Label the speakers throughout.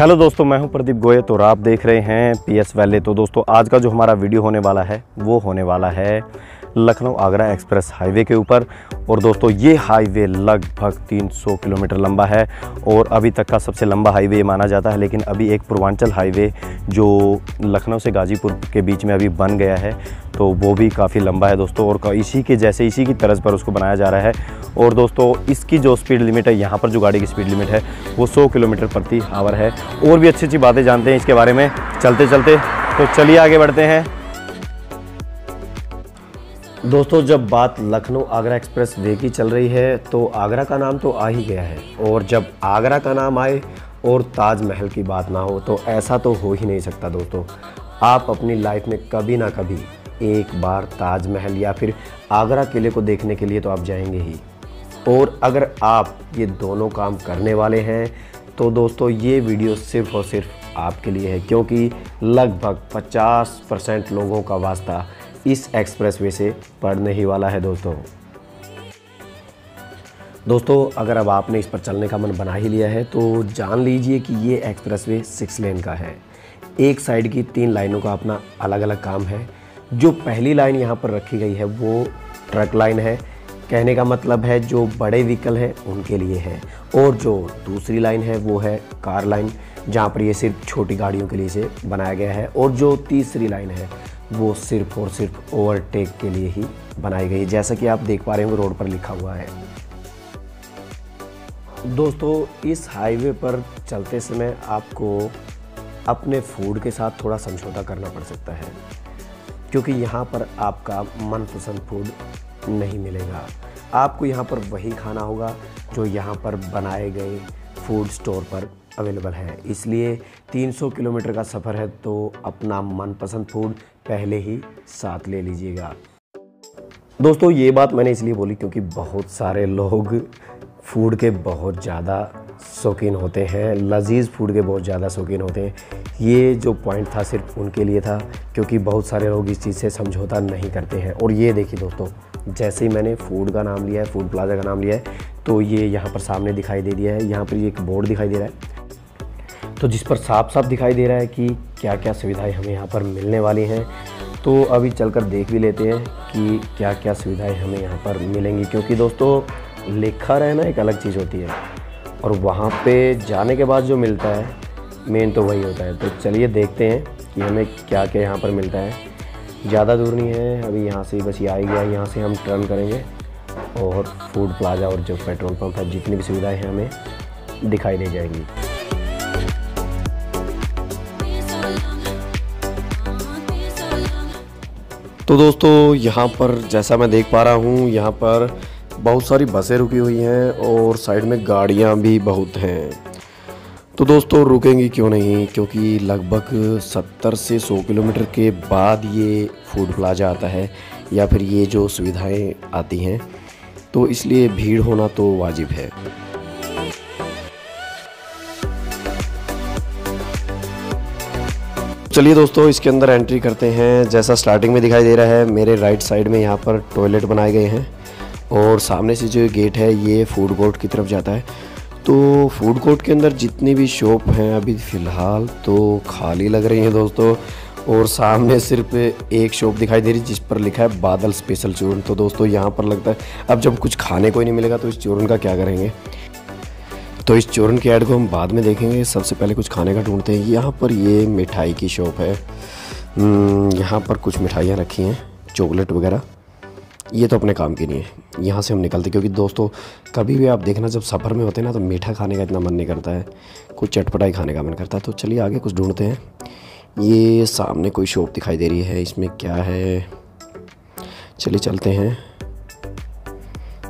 Speaker 1: Hello दोस्तों, मैं हूं प्रदीप गोयत और आप देख रहे हैं PS वैली। तो दोस्तों आज का जो हमारा वीडियो होने वाला है वो होने वाला है लखनऊ आगरा एक्सप्रेस हाईवे के ऊपर। और दोस्तों ये हाईवे लगभग 300 किलोमीटर लंबा है और अभी तक का सबसे लंबा हाईवे माना जाता है। लेकिन अभी एक पूर्वांचल हाईवे जो लखनऊ से गाज़ीपुर के बीच में अभी बन गया है तो वो भी काफ़ी लंबा है दोस्तों, और इसी की तर्ज पर उसको बनाया जा रहा है। और दोस्तों इसकी जो स्पीड लिमिट है, यहाँ पर जो गाड़ी की स्पीड लिमिट है वो 100 किलोमीटर प्रति आवर है। और भी अच्छी अच्छी बातें जानते हैं इसके बारे में चलते चलते, तो चलिए आगे बढ़ते हैं। दोस्तों जब बात लखनऊ आगरा एक्सप्रेस वे की चल रही है तो आगरा का नाम तो आ ही गया है, और जब आगरा का नाम आए और ताजमहल की बात ना हो तो ऐसा तो हो ही नहीं सकता। दोस्तों आप अपनी लाइफ में कभी ना कभी एक बार ताजमहल या फिर आगरा किले को देखने के लिए तो आप जाएंगे ही। और अगर आप ये दोनों काम करने वाले हैं तो दोस्तों ये वीडियो सिर्फ़ और सिर्फ आपके लिए है, क्योंकि लगभग 50% लोगों का वास्ता इस एक्सप्रेसवे से पड़ने ही वाला है। दोस्तों अगर अब आपने इस पर चलने का मन बना ही लिया है तो जान लीजिए कि ये एक्सप्रेसवे 6 लेन का है। एक साइड की 3 लाइनों का अपना अलग अलग काम है। जो पहली लाइन यहाँ पर रखी गई है वो ट्रक लाइन है, कहने का मतलब है जो बड़े व्हीकल हैं उनके लिए है। और जो दूसरी लाइन है वो है कार लाइन, जहाँ पर ये सिर्फ छोटी गाड़ियों के लिए से बनाया गया है। और जो तीसरी लाइन है वो सिर्फ और सिर्फ ओवरटेक के लिए ही बनाई गई, जैसा कि आप देख पा रहे होंगे रोड पर लिखा हुआ है। दोस्तों इस हाईवे पर चलते समय आपको अपने फूड के साथ थोड़ा समझौता करना पड़ सकता है, क्योंकि यहाँ पर आपका मनपसंद फूड नहीं मिलेगा। आपको यहाँ पर वही खाना होगा जो यहाँ पर बनाए गए फूड स्टोर पर अवेलेबल है। इसलिए 300 किलोमीटर का सफ़र है तो अपना मनपसंद फूड पहले ही साथ ले लीजिएगा। दोस्तों ये बात मैंने इसलिए बोली क्योंकि बहुत सारे लोग फूड के बहुत ज़्यादा शौकीन होते हैं, लजीज़ फूड के बहुत ज़्यादा शौकीन होते हैं। ये जो पॉइंट था सिर्फ उनके लिए था, क्योंकि बहुत सारे लोग इस चीज़ से समझौता नहीं करते हैं। और ये देखिए दोस्तों, जैसे ही मैंने फूड का नाम लिया है, फूड प्लाजा का नाम लिया है, तो ये यहाँ पर सामने दिखाई दे दिया है। यहाँ पर ये एक बोर्ड दिखाई दे रहा है तो जिस पर साफ साफ दिखाई दे रहा है कि क्या क्या सुविधाएं हमें यहाँ पर मिलने वाली हैं। तो अभी चलकर देख भी लेते हैं कि क्या क्या सुविधाएं हमें यहाँ पर मिलेंगी, क्योंकि दोस्तों लिखा रहना एक अलग चीज़ होती है और वहाँ पे जाने के बाद जो मिलता है मेन तो वही होता है। तो चलिए देखते हैं कि हमें क्या क्या यहाँ पर मिलता है। ज़्यादा दूर नहीं है, अभी यहाँ से बस ये आ ही गया। यहाँ से हम टर्न करेंगे और फूड प्लाजा और जो पेट्रोल पंप है, जितनी भी सुविधाएं हैं हमें दिखाई दे जाएंगी। तो दोस्तों यहाँ पर जैसा मैं देख पा रहा हूँ, यहाँ पर बहुत सारी बसें रुकी हुई हैं और साइड में गाड़ियाँ भी बहुत हैं। तो दोस्तों रुकेंगी क्यों नहीं, क्योंकि लगभग 70 से 100 किलोमीटर के बाद ये फूड प्लाजा आता है या फिर ये जो सुविधाएं आती हैं, तो इसलिए भीड़ होना तो वाजिब है। चलिए दोस्तों इसके अंदर एंट्री करते हैं। जैसा स्टार्टिंग में दिखाई दे रहा है, मेरे राइट साइड में यहाँ पर टॉयलेट बनाए गए हैं और सामने से जो गेट है ये फूड कोर्ट की तरफ जाता है। तो फूड कोर्ट के अंदर जितनी भी शॉप हैं अभी फ़िलहाल तो खाली लग रही हैं दोस्तों, और सामने सिर्फ एक शॉप दिखाई दे रही है जिस पर लिखा है बादल स्पेशल चूरन। तो दोस्तों यहाँ पर लगता है अब जब कुछ खाने को ही नहीं मिलेगा तो इस चूरन का क्या करेंगे। तो इस चूरन की ऐड को हम बाद में देखेंगे, सबसे पहले कुछ खाने का ढूंढते हैं। यहाँ पर ये मिठाई की शॉप है, यहाँ पर कुछ मिठाइयाँ रखी हैं, चॉकलेट वगैरह। ये तो अपने काम की नहीं है, यहाँ से हम निकलते, क्योंकि दोस्तों कभी भी आप देखना जब सफ़र में होते हैं ना तो मीठा खाने का इतना मन नहीं करता है, कुछ चटपटाई खाने का मन करता है। तो चलिए आगे कुछ ढूंढते हैं। ये सामने कोई शॉप दिखाई दे रही है, इसमें क्या है, चलिए चलते हैं।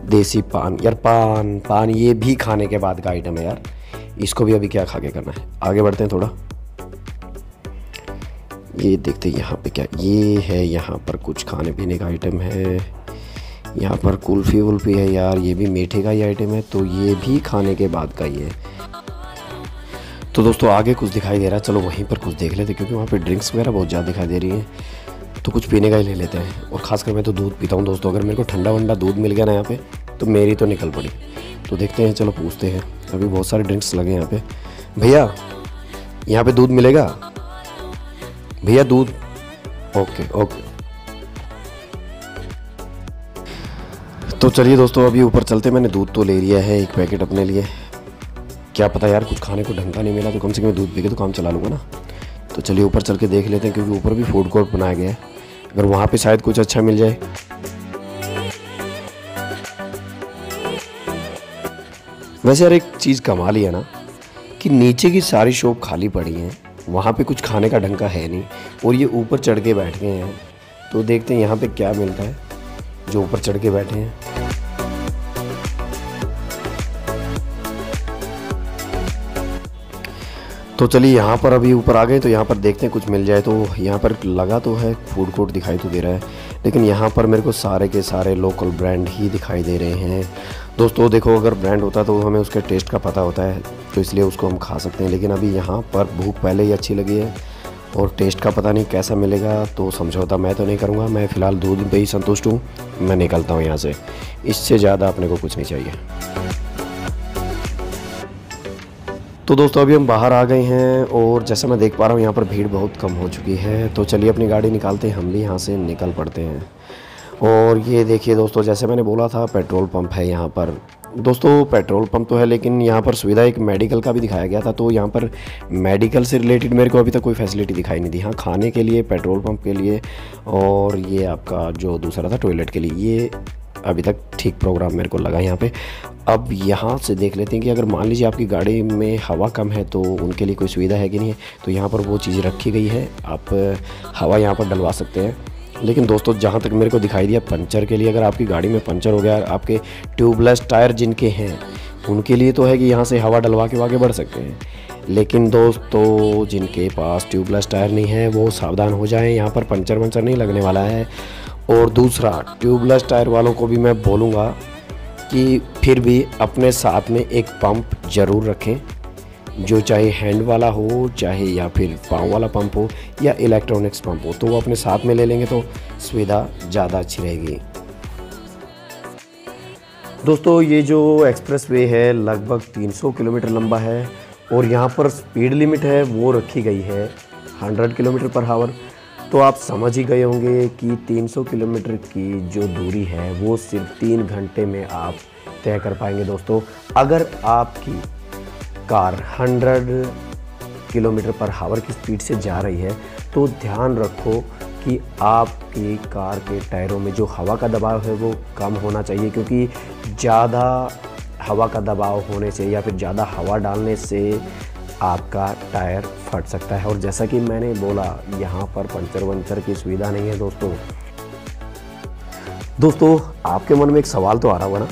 Speaker 1: देसी पान, यार पान ये भी खाने के बाद का आइटम है यार, इसको भी अभी क्या खा के करना है। आगे बढ़ते हैं थोड़ा, ये देखते हैं यहाँ पे क्या ये है। यहाँ पर कुछ खाने पीने का आइटम है, यहाँ पर कुल्फ़ी वुल्फ़ी है यार, ये भी मीठे का ही आइटम है, तो ये भी खाने के बाद का ही है। तो दोस्तों आगे कुछ दिखाई दे रहा है, चलो वहीं पर कुछ देख लेते, क्योंकि वहाँ पे ड्रिंक्स वगैरह बहुत ज़्यादा दिखाई दे रही हैं, तो कुछ पीने का ही ले लेते हैं। और ख़ासकर मैं तो दूध पीता हूँ दोस्तों, अगर मेरे को ठंडा वंडा दूध मिल गया ना यहाँ पे तो मेरी तो निकल पड़ी। तो देखते हैं, चलो पूछते हैं। अभी बहुत सारे ड्रिंक्स लगे यहाँ पे। भैया यहाँ पे दूध मिलेगा भैया, दूध? Okay okay. तो चलिए दोस्तों, अभी ऊपर चलते। मैंने दूध तो ले लिया है, एक पैकेट अपने लिए। क्या पता यार, कुछ खाने को ढंग का नहीं मिला तो कम से कम दूध पी के तो काम चला लूँगा ना। तो चलिए ऊपर चल के देख लेते हैं, क्योंकि ऊपर भी फूड कोर्ट बनाया गया है, अगर वहाँ पे शायद कुछ अच्छा मिल जाए। वैसे यार एक चीज़ कमाल ही है ना, कि नीचे की सारी शॉप खाली पड़ी हैं, वहाँ पे कुछ खाने का ढंग का है नहीं, और ये ऊपर चढ़ के बैठ गए हैं। तो देखते हैं यहाँ पे क्या मिलता है जो ऊपर चढ़ के बैठे हैं। तो चलिए यहाँ पर अभी ऊपर आ गए, तो यहाँ पर देखते हैं कुछ मिल जाए। तो यहाँ पर लगा तो है, फूड कोर्ट दिखाई तो दे रहा है, लेकिन यहाँ पर मेरे को सारे के सारे लोकल ब्रांड ही दिखाई दे रहे हैं दोस्तों। देखो, अगर ब्रांड होता तो हमें उसके टेस्ट का पता होता है, तो इसलिए उसको हम खा सकते हैं। लेकिन अभी यहाँ पर भूख पहले ही अच्छी लगी है और टेस्ट का पता नहीं कैसा मिलेगा, तो समझौता मैं तो नहीं करूँगा। मैं फ़िलहाल दूध पे ही संतुष्ट हूँ। मैं निकलता हूँ यहाँ से, इससे ज़्यादा अपने को कुछ नहीं चाहिए। तो दोस्तों अभी हम बाहर आ गए हैं, और जैसा मैं देख पा रहा हूँ यहाँ पर भीड़ बहुत कम हो चुकी है। तो चलिए अपनी गाड़ी निकालते हैं, हम भी यहाँ से निकल पड़ते हैं। और ये देखिए दोस्तों, जैसे मैंने बोला था, पेट्रोल पंप है यहाँ पर। दोस्तों पेट्रोल पंप तो है, लेकिन यहाँ पर सुविधा एक मेडिकल का भी दिखाया गया था। तो यहाँ पर मेडिकल से रिलेटेड मेरे को अभी तक कोई फैसिलिटी दिखाई नहीं दी। हाँ, खाने के लिए, पेट्रोल पंप के लिए, और ये आपका जो दूसरा था टॉयलेट के लिए, ये अभी तक ठीक प्रोग्राम मेरे को लगा यहाँ पे। अब यहाँ से देख लेते हैं कि अगर मान लीजिए आपकी गाड़ी में हवा कम है तो उनके लिए कोई सुविधा है कि नहीं है। तो यहाँ पर वो चीज़ रखी गई है, आप हवा यहाँ पर डलवा सकते हैं। लेकिन दोस्तों जहाँ तक मेरे को दिखाई दिया, पंचर के लिए, अगर आपकी गाड़ी में पंचर हो गया, आपके ट्यूबलेस टायर जिनके हैं उनके लिए तो है कि यहाँ से हवा डलवा के आगे बढ़ सकते हैं। लेकिन दोस्तों जिनके पास ट्यूबलेस टायर नहीं है वो सावधान हो जाएं, यहाँ पर पंचर वंचर नहीं लगने वाला है। और दूसरा, ट्यूबलेस टायर वालों को भी मैं बोलूँगा कि फिर भी अपने साथ में एक पंप ज़रूर रखें, जो चाहे हैंड वाला हो, चाहे या फिर पाँव वाला पंप हो, या इलेक्ट्रॉनिक्स पंप हो, तो वो अपने साथ में ले लेंगे तो सुविधा ज़्यादा अच्छी रहेगी। दोस्तों ये जो एक्सप्रेस वे है लगभग 300 किलोमीटर लंबा है, और यहाँ पर स्पीड लिमिट है वो रखी गई है 100 किलोमीटर पर आवर। तो आप समझ ही गए होंगे कि 300 किलोमीटर की जो दूरी है वो सिर्फ 3 घंटे में आप तय कर पाएंगे दोस्तों। अगर आपकी कार 100 किलोमीटर पर आवर की स्पीड से जा रही है तो ध्यान रखो कि आपकी कार के टायरों में जो हवा का दबाव है वो कम होना चाहिए, क्योंकि ज़्यादा हवा का दबाव होने से या फिर ज़्यादा हवा डालने से आपका टायर फट सकता है। और जैसा कि मैंने बोला, यहाँ पर पंचर वंचर की सुविधा नहीं है दोस्तों आपके मन में एक सवाल तो आ रहा होगा ना,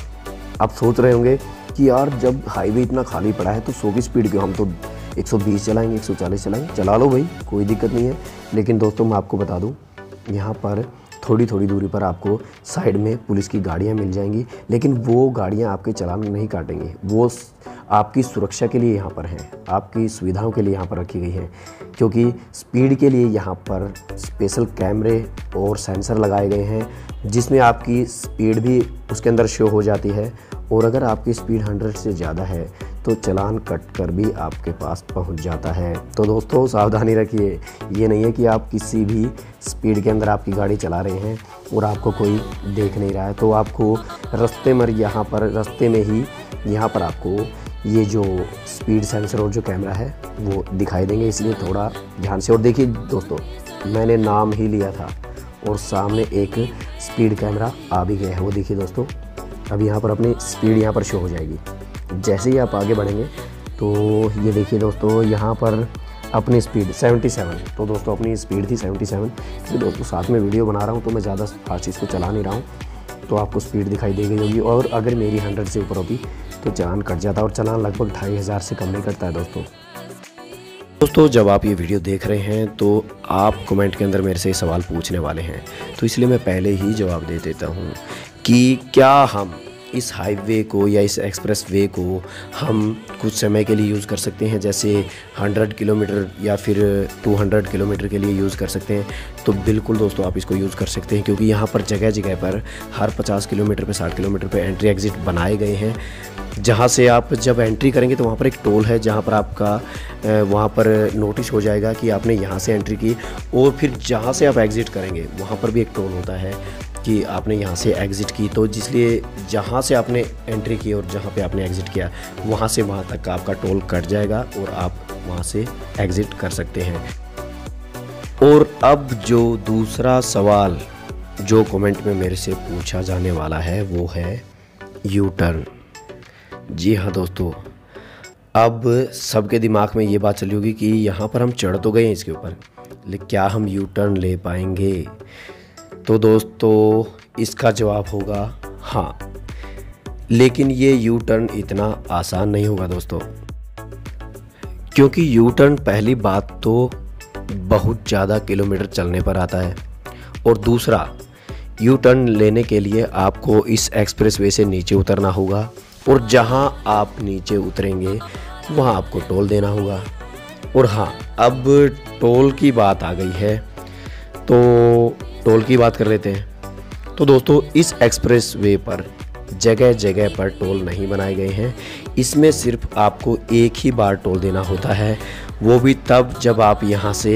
Speaker 1: आप सोच रहे होंगे कि यार जब हाईवे इतना खाली पड़ा है तो 100 की स्पीड क्यों, हम तो 120 चलाएंगे, 140 चलाएंगे। चला लो भाई, कोई दिक्कत नहीं है। लेकिन दोस्तों मैं आपको बता दूं, यहाँ पर थोड़ी थोड़ी दूरी पर आपको साइड में पुलिस की गाड़ियाँ मिल जाएंगी, लेकिन वो गाड़ियाँ आपके चालान नहीं काटेंगी। वो आपकी सुरक्षा के लिए यहाँ पर हैं, आपकी सुविधाओं के लिए यहाँ पर रखी गई हैं, क्योंकि स्पीड के लिए यहाँ पर स्पेशल कैमरे और सेंसर लगाए गए हैं, जिसमें आपकी स्पीड भी उसके अंदर शो हो जाती है। और अगर आपकी स्पीड 100 से ज़्यादा है तो चालान कट कर भी आपके पास पहुंच जाता है। तो दोस्तों सावधानी रखिए, ये नहीं है कि आप किसी भी स्पीड के अंदर आपकी गाड़ी चला रहे हैं और आपको कोई देख नहीं रहा है, तो आपको रास्ते में ही यहाँ पर आपको ये जो स्पीड सेंसर और जो कैमरा है वो दिखाई देंगे, इसलिए थोड़ा ध्यान से। और देखिए दोस्तों, मैंने नाम ही लिया था और सामने एक स्पीड कैमरा आ भी गया है, वो देखिए दोस्तों। अब यहाँ पर अपनी स्पीड यहाँ पर शो हो जाएगी जैसे ही आप आगे बढ़ेंगे। तो ये देखिए दोस्तों, यहाँ पर अपनी स्पीड 77, तो दोस्तों अपनी स्पीड थी 77। तो दोस्तों साथ में वीडियो बना रहा हूँ तो मैं ज़्यादा फास्ट इसको चला नहीं रहा हूँ, तो आपको स्पीड दिखाई दे गई होगी। और अगर मेरी 100 से ऊपर होती तो चालान कट जाता, और चालान लगभग 2500 से कम नहीं कटता है दोस्तों। जब आप ये वीडियो देख रहे हैं तो आप कमेंट के अंदर मेरे से सवाल पूछने वाले हैं, तो इसलिए मैं पहले ही जवाब दे देता हूँ कि क्या हम इस हाईवे को या इस एक्सप्रेस वे को हम कुछ समय के लिए यूज़ कर सकते हैं, जैसे 100 किलोमीटर या फिर 200 किलोमीटर के लिए यूज़ कर सकते हैं, तो बिल्कुल दोस्तों आप इसको यूज़ कर सकते हैं, क्योंकि यहाँ पर जगह जगह पर हर 50 किलोमीटर पे 60 किलोमीटर पे एंट्री एग्ज़िट बनाए गए हैं, जहाँ से आप जब एंट्री करेंगे तो वहाँ पर एक टोल है, जहाँ पर आपका वहाँ पर नोटिस हो जाएगा कि आपने यहाँ से एंट्री की, और फिर जहाँ से आप एग्ज़िट करेंगे वहाँ पर भी एक टोल होता है कि आपने यहाँ से एग्ज़िट की, तो जिसलिए जहाँ से आपने एंट्री की और जहाँ पे आपने एग्ज़िट किया वहाँ से वहाँ तक का आपका टोल कट जाएगा और आप वहाँ से एग्ज़िट कर सकते हैं। और अब जो दूसरा सवाल जो कमेंट में मेरे से पूछा जाने वाला है वो है यू टर्न। जी हाँ दोस्तों, अब सबके दिमाग में ये बात चली होगी कि यहाँ पर हम चढ़ तो गए हैं इसके ऊपर, लेकिन क्या हम यू टर्न ले पाएंगे? तो दोस्तों इसका जवाब होगा हाँ, लेकिन ये यू टर्न इतना आसान नहीं होगा दोस्तों, क्योंकि यू टर्न पहली बात तो बहुत ज़्यादा किलोमीटर चलने पर आता है, और दूसरा यू टर्न लेने के लिए आपको इस एक्सप्रेस वे से नीचे उतरना होगा, और जहां आप नीचे उतरेंगे वहां आपको टोल देना होगा। और हाँ, अब टोल की बात आ गई है तो टोल की बात कर लेते हैं। तो दोस्तों इस एक्सप्रेस वे पर जगह जगह पर टोल नहीं बनाए गए हैं, इसमें सिर्फ आपको एक ही बार टोल देना होता है, वो भी तब जब आप यहाँ से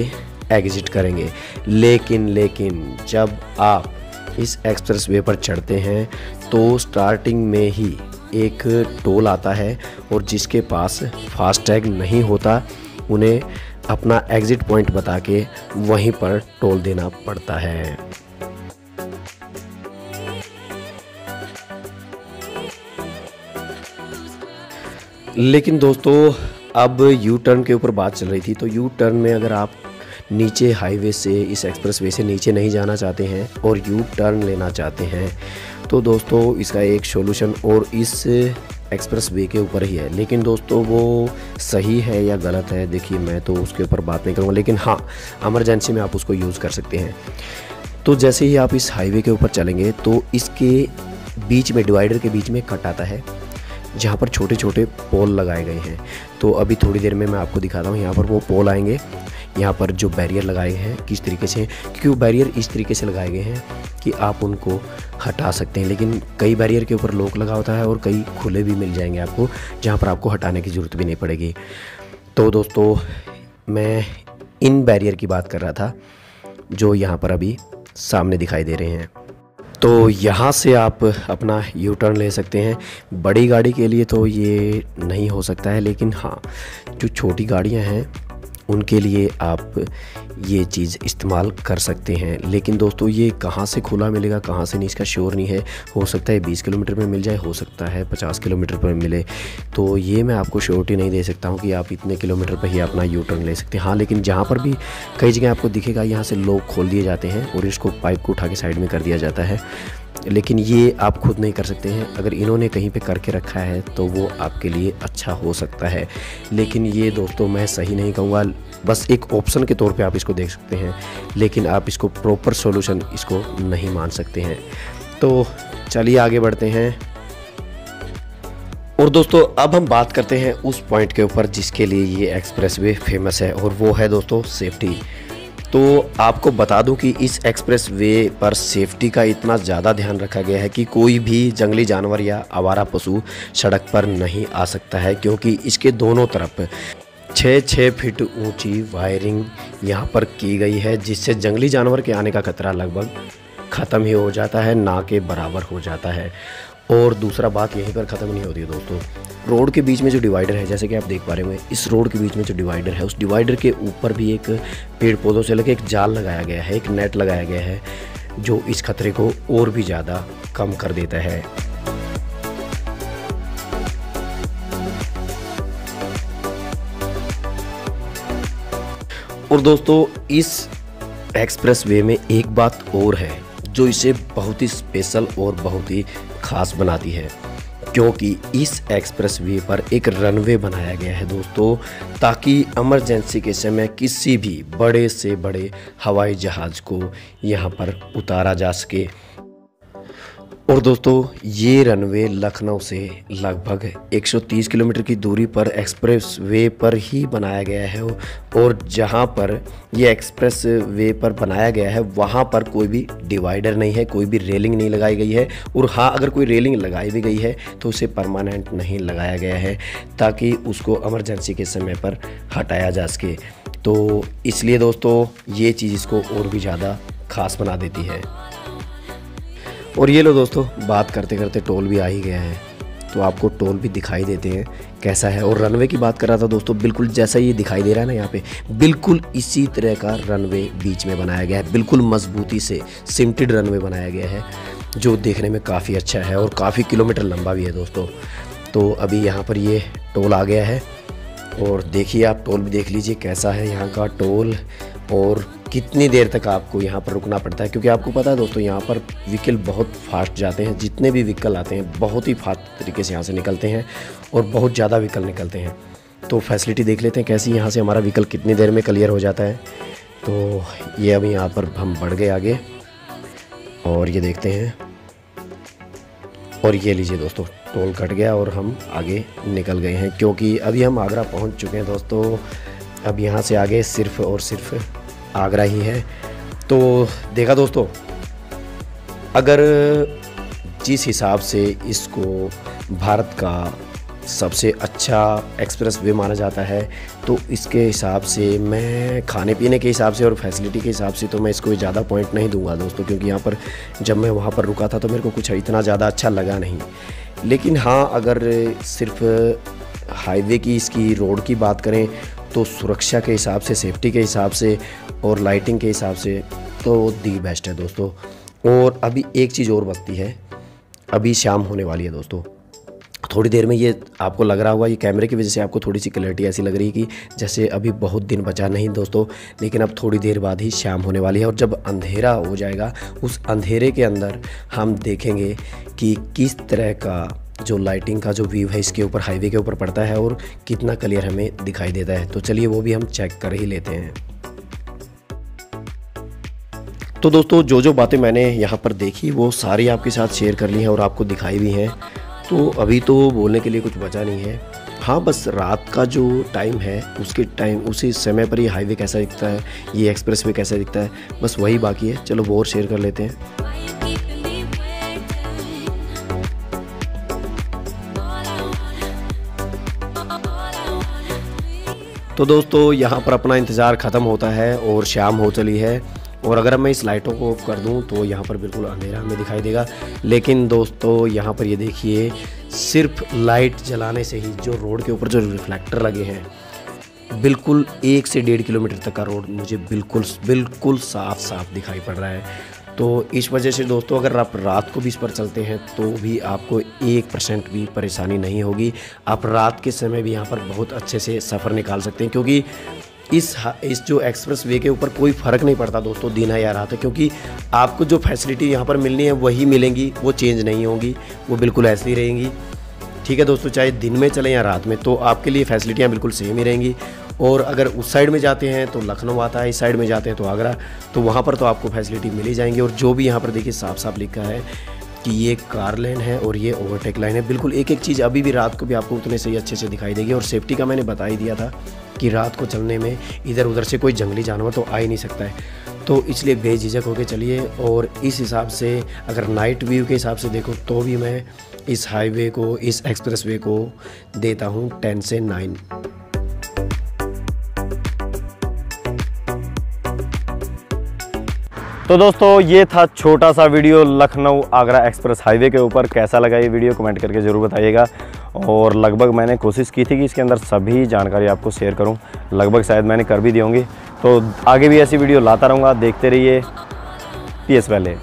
Speaker 1: एग्ज़िट करेंगे। लेकिन जब आप इस एक्सप्रेस वे पर चढ़ते हैं तो स्टार्टिंग में ही एक टोल आता है, और जिसके पास फास्टैग नहीं होता उन्हें अपना एग्ज़िट पॉइंट बता के वहीं पर टोल देना पड़ता है। लेकिन दोस्तों अब यू टर्न के ऊपर बात चल रही थी, तो यू टर्न में अगर आप नीचे हाईवे से इस एक्सप्रेस वे से नीचे नहीं जाना चाहते हैं और यू टर्न लेना चाहते हैं, तो दोस्तों इसका एक सॉल्यूशन और इस एक्सप्रेस वे के ऊपर ही है। लेकिन दोस्तों वो सही है या गलत है, देखिए मैं तो उसके ऊपर बात नहीं करूँगा, लेकिन हाँ इमरजेंसी में आप उसको यूज़ कर सकते हैं। तो जैसे ही आप इस हाईवे के ऊपर चलेंगे तो इसके बीच में, डिवाइडर के बीच में कट आता है, जहाँ पर छोटे छोटे पोल लगाए गए हैं। तो अभी थोड़ी देर में मैं आपको दिखाता हूँ, यहाँ पर वो पोल आएंगे, यहाँ पर जो बैरियर लगाए हैं किस तरीके से, क्योंकि वो बैरियर इस तरीके से लगाए गए हैं कि आप उनको हटा सकते हैं। लेकिन कई बैरियर के ऊपर लॉक लगा होता है और कई खुले भी मिल जाएंगे आपको, जहाँ पर आपको हटाने की ज़रूरत भी नहीं पड़ेगी। तो दोस्तों मैं इन बैरियर की बात कर रहा था जो यहाँ पर अभी सामने दिखाई दे रहे हैं। तो यहाँ से आप अपना यू टर्न ले सकते हैं। बड़ी गाड़ी के लिए तो ये नहीं हो सकता है, लेकिन हाँ जो छोटी गाड़ियाँ हैं उनके लिए आप ये चीज़ इस्तेमाल कर सकते हैं। लेकिन दोस्तों ये कहाँ से खुला मिलेगा कहाँ से नहीं, इसका श्योर नहीं है। हो सकता है 20 किलोमीटर में मिल जाए, हो सकता है 50 किलोमीटर पर मिले, तो ये मैं आपको श्योरिटी नहीं दे सकता हूँ कि आप इतने किलोमीटर पर ही अपना यू टर्न ले सकते हैं। हाँ, लेकिन जहाँ पर भी कई जगह आपको दिखेगा यहाँ से लॉक खोल दिए जाते हैं और इसको पाइप को उठा के साइड में कर दिया जाता है, लेकिन ये आप खुद नहीं कर सकते हैं। अगर इन्होंने कहीं पे करके रखा है तो वो आपके लिए अच्छा हो सकता है, लेकिन ये दोस्तों मैं सही नहीं कहूँगा। बस एक ऑप्शन के तौर पे आप इसको देख सकते हैं, लेकिन आप इसको प्रॉपर सॉल्यूशन इसको नहीं मान सकते हैं। तो चलिए आगे बढ़ते हैं। और दोस्तों अब हम बात करते हैं उस पॉइंट के ऊपर जिसके लिए ये एक्सप्रेसवे फेमस है, और वो है दोस्तों सेफ्टी। तो आपको बता दूं कि इस एक्सप्रेस वे पर सेफ्टी का इतना ज़्यादा ध्यान रखा गया है कि कोई भी जंगली जानवर या आवारा पशु सड़क पर नहीं आ सकता है, क्योंकि इसके दोनों तरफ 6-6 फीट ऊंची वायरिंग यहाँ पर की गई है, जिससे जंगली जानवर के आने का खतरा लगभग ख़त्म ही हो जाता है, ना के बराबर हो जाता है। और दूसरा बात यहीं पर ख़त्म नहीं होती है दोस्तों, रोड के बीच में जो डिवाइडर है, जैसे कि आप देख पा रहे हैं, इस रोड के बीच में जो डिवाइडर है उस डिवाइडर के ऊपर भी एक पेड़ पौधों से लगे एक जाल लगाया गया है, एक नेट लगाया गया है, जो इस खतरे को और भी ज़्यादा कम कर देता है। और दोस्तों इस एक्सप्रेस वे में एक बात और है जो इसे बहुत ही स्पेशल और बहुत ही ख़ास बनाती है, क्योंकि इस एक्सप्रेस वे पर एक रनवे बनाया गया है दोस्तों, ताकि इमरजेंसी के समय किसी भी बड़े से बड़े हवाई जहाज़ को यहाँ पर उतारा जा सके। और दोस्तों ये रनवे लखनऊ से लगभग 130 किलोमीटर की दूरी पर एक्सप्रेस वे पर ही बनाया गया है और जहाँ पर ये एक्सप्रेस वे पर बनाया गया है वहाँ पर कोई भी डिवाइडर नहीं है, कोई भी रेलिंग नहीं लगाई गई है। और हाँ, अगर कोई रेलिंग लगाई भी गई है तो उसे परमानेंट नहीं लगाया गया है ताकि उसको इमरजेंसी के समय पर हटाया जा सके। तो इसलिए दोस्तों ये चीज़ इसको और भी ज़्यादा ख़ास बना देती है। और ये लो दोस्तों, बात करते करते टोल भी आ ही गया है, तो आपको टोल भी दिखाई देते हैं कैसा है। और रनवे की बात कर रहा था दोस्तों, बिल्कुल जैसा ये दिखाई दे रहा है ना यहाँ पे, बिल्कुल इसी तरह का रनवे बीच में बनाया गया है। बिल्कुल मजबूती से सिमटेड रनवे बनाया गया है जो देखने में काफ़ी अच्छा है और काफ़ी किलोमीटर लंबा भी है दोस्तों। तो अभी यहाँ पर ये टोल आ गया है और देखिए, आप टोल भी देख लीजिए कैसा है यहाँ का टोल और कितनी देर तक आपको यहाँ पर रुकना पड़ता है। क्योंकि आपको पता है दोस्तों, यहाँ पर व्हीकल बहुत फास्ट जाते हैं। जितने भी व्हीकल आते हैं बहुत ही फास्ट तरीके से यहाँ से निकलते हैं और बहुत ज़्यादा व्हीकल निकलते हैं। तो फैसिलिटी देख लेते हैं कैसी यहाँ से हमारा व्हीकल कितनी देर में क्लियर हो जाता है। तो ये अभी यहाँ पर हम बढ़ गए आगे और ये देखते हैं। और ये लीजिए दोस्तों, टोल कट गया और हम आगे निकल गए हैं क्योंकि अभी हम आगरा पहुँच चुके हैं दोस्तों। अब यहाँ से आगे सिर्फ़ और सिर्फ आगरा ही है। तो देखा दोस्तों, अगर जिस हिसाब से इसको भारत का सबसे अच्छा एक्सप्रेस वे माना जाता है, तो इसके हिसाब से मैं खाने पीने के हिसाब से और फैसिलिटी के हिसाब से तो मैं इसको ज़्यादा पॉइंट नहीं दूंगा दोस्तों। क्योंकि यहाँ पर जब मैं वहाँ पर रुका था तो मेरे को कुछ इतना ज़्यादा अच्छा लगा नहीं। लेकिन हाँ, अगर सिर्फ हाईवे की, इसकी रोड की बात करें तो सुरक्षा के हिसाब से, सेफ्टी के हिसाब से और लाइटिंग के हिसाब से तो दी बेस्ट है दोस्तों। और अभी एक चीज़ और बचती है, अभी शाम होने वाली है दोस्तों। थोड़ी देर में ये आपको लग रहा होगा, ये कैमरे की वजह से आपको थोड़ी सी क्लैरिटी ऐसी लग रही है कि जैसे अभी बहुत दिन बचा नहीं दोस्तों, लेकिन अब थोड़ी देर बाद ही शाम होने वाली है। और जब अंधेरा हो जाएगा, उस अंधेरे के अंदर हम देखेंगे कि किस तरह का जो लाइटिंग का जो व्यू है इसके ऊपर, हाईवे के ऊपर पड़ता है और कितना क्लियर हमें दिखाई देता है। तो चलिए वो भी हम चेक कर ही लेते हैं। तो दोस्तों, जो बातें मैंने यहाँ पर देखी वो सारी आपके साथ शेयर कर ली हैं और आपको दिखाई भी हैं। तो अभी तो बोलने के लिए कुछ बचा नहीं है। हाँ, बस रात का जो टाइम है उसी समय पर ये हाईवे कैसा दिखता है, ये एक्सप्रेस वे कैसा दिखता है, बस वही बाकी है। चलो वो और शेयर कर लेते हैं। तो दोस्तों, यहाँ पर अपना इंतज़ार ख़त्म होता है और शाम हो चली है। और अगर मैं इस लाइटों को ऑफ कर दूँ तो यहाँ पर बिल्कुल अंधेरा हमें दिखाई देगा। लेकिन दोस्तों, यहाँ पर ये देखिए, सिर्फ लाइट जलाने से ही जो रोड के ऊपर जो रिफ्लेक्टर लगे हैं, बिल्कुल 1 से 1.5 किलोमीटर तक का रोड मुझे बिल्कुल साफ दिखाई पड़ रहा है। तो इस वजह से दोस्तों, अगर आप रात को भी इस पर चलते हैं तो भी आपको 1% भी परेशानी नहीं होगी। आप रात के समय भी यहाँ पर बहुत अच्छे से सफ़र निकाल सकते हैं। क्योंकि इस जो एक्सप्रेस वे के ऊपर कोई फ़र्क नहीं पड़ता दोस्तों दिन है या रात है, क्योंकि आपको जो फैसिलिटी यहाँ पर मिलनी है वही मिलेंगी, वो चेंज नहीं होंगी, वो बिल्कुल ऐसी ही रहेंगी। ठीक है दोस्तों, चाहे दिन में चलें या रात में, तो आपके लिए फैसिलिटियाँ बिल्कुल सेम ही रहेंगी। और अगर उस साइड में जाते हैं तो लखनऊ आता है, इस साइड में जाते हैं तो आगरा, तो वहाँ पर तो आपको फैसिलिटी मिल ही जाएंगी। और जो भी यहाँ पर देखिए साफ लिखा है कि ये कार लेन है और ये ओवरटेक लाइन है, बिल्कुल एक चीज़ अभी भी रात को भी आपको उतने सही अच्छे से दिखाई देगी। और सेफ्टी का मैंने बता ही दिया था कि रात को चलने में इधर उधर से कोई जंगली जानवर तो आ ही नहीं सकता है। तो इसलिए बेझिझक होकर चलिए। और इस हिसाब से अगर नाइट व्यू के हिसाब से देखो तो भी मैं इस हाईवे को, इस एक्सप्रेस वे को देता हूँ 10 से 9।
Speaker 2: तो दोस्तों, ये था छोटा सा video Lucknow Agra express highway के ऊपर। कैसा लगा ये वीडियो कमेंट करके ज़रूर बताइएगा। और लगभग मैंने कोशिश की थी कि इसके अंदर सभी जानकारी आपको शेयर करूं, लगभग शायद मैंने कर भी दी होंगी। तो आगे भी ऐसी वीडियो लाता रहूँगा, देखते रहिए। PS पहले।